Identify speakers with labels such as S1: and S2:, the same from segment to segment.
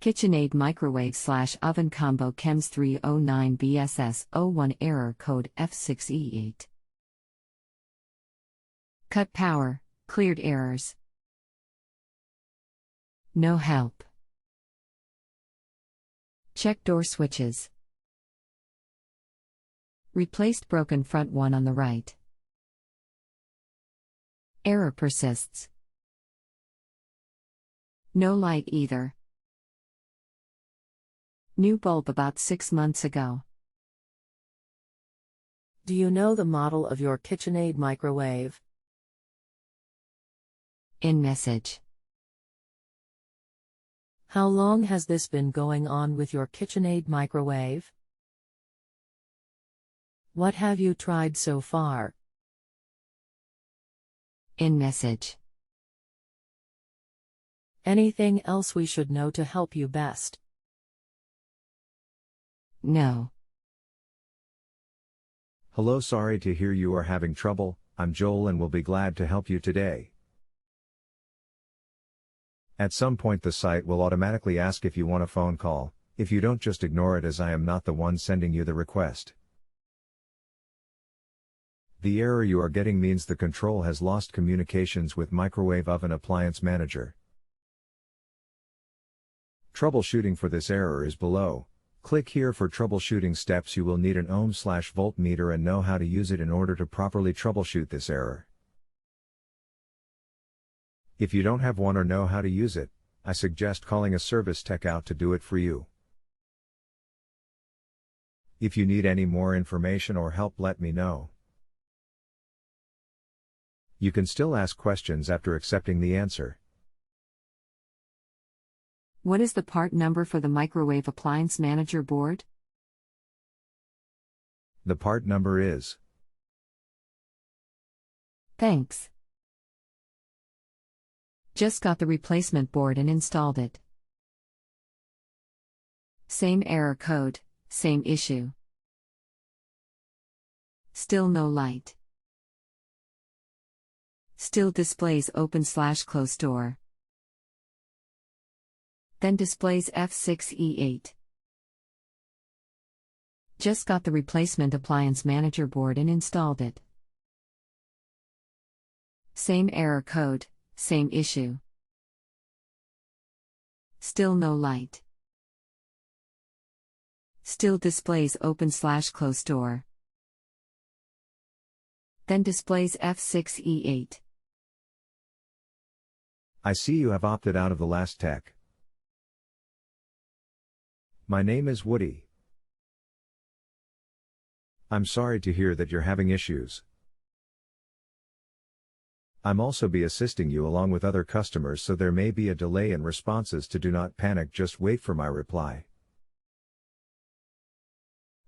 S1: Kitchenaid microwave/oven combo KEMS309BSS01 Error code F6E8. Cut power, cleared errors. No help. Check door switches. Replaced broken front one on the right. Error persists. No light either. New bulb about 6 months ago.
S2: Do you know the model of your Kitchenaid microwave?
S1: In message.
S2: How long has this been going on with your Kitchenaid microwave? What have you tried so far?
S1: In message.
S2: Anything else we should know to help you best?
S1: No.
S3: Hello, sorry to hear you are having trouble. I'm Joel and will be glad to help you today. At some point the site will automatically ask if you want a phone call. If you don't, just ignore it, as I am not the one sending you the request. The error you are getting means the control has lost communications with Microwave Oven Appliance Manager. Troubleshooting for this error is below. Click here for troubleshooting steps. You will need an ohm/voltmeter and know how to use it in order to properly troubleshoot this error. If you don't have one or know how to use it, I suggest calling a service tech out to do it for you. If you need any more information or help, let me know. You can still ask questions after accepting the answer.
S1: What is the part number for the Microwave Appliance Manager board?
S3: The part number is.
S1: Thanks. Just got the replacement board and installed it. Same error code, same issue. Still no light. Still displays open/close door. Then displays F6E8. Just got the replacement appliance manager board and installed it. Same error code, same issue. Still no light. Still displays open/close door. Then displays F6E8.
S3: I see you have opted out of the last tech. My name is Woody. I'm sorry to hear that you're having issues. I'm also be assisting you along with other customers, so there may be a delay in responses. Do not panic, just wait for my reply.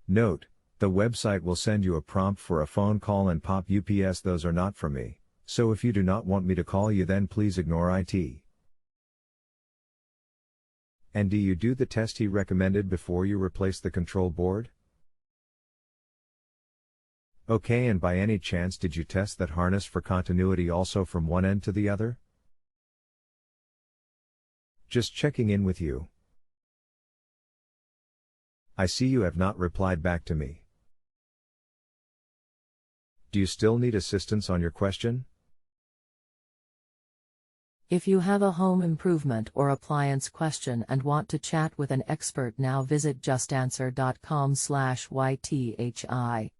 S3: Note, the website will send you a prompt for a phone call and pop UPS. Those are not from me, so if you do not want me to call you, then please ignore IT. And do you do the test he recommended before you replace the control board? Okay, and by any chance did you test that harness for continuity also from one end to the other? Just checking in with you. I see you have not replied back to me. Do you still need assistance on your question?
S2: If you have a home improvement or appliance question and want to chat with an expert now, visit justanswer.com/ythi.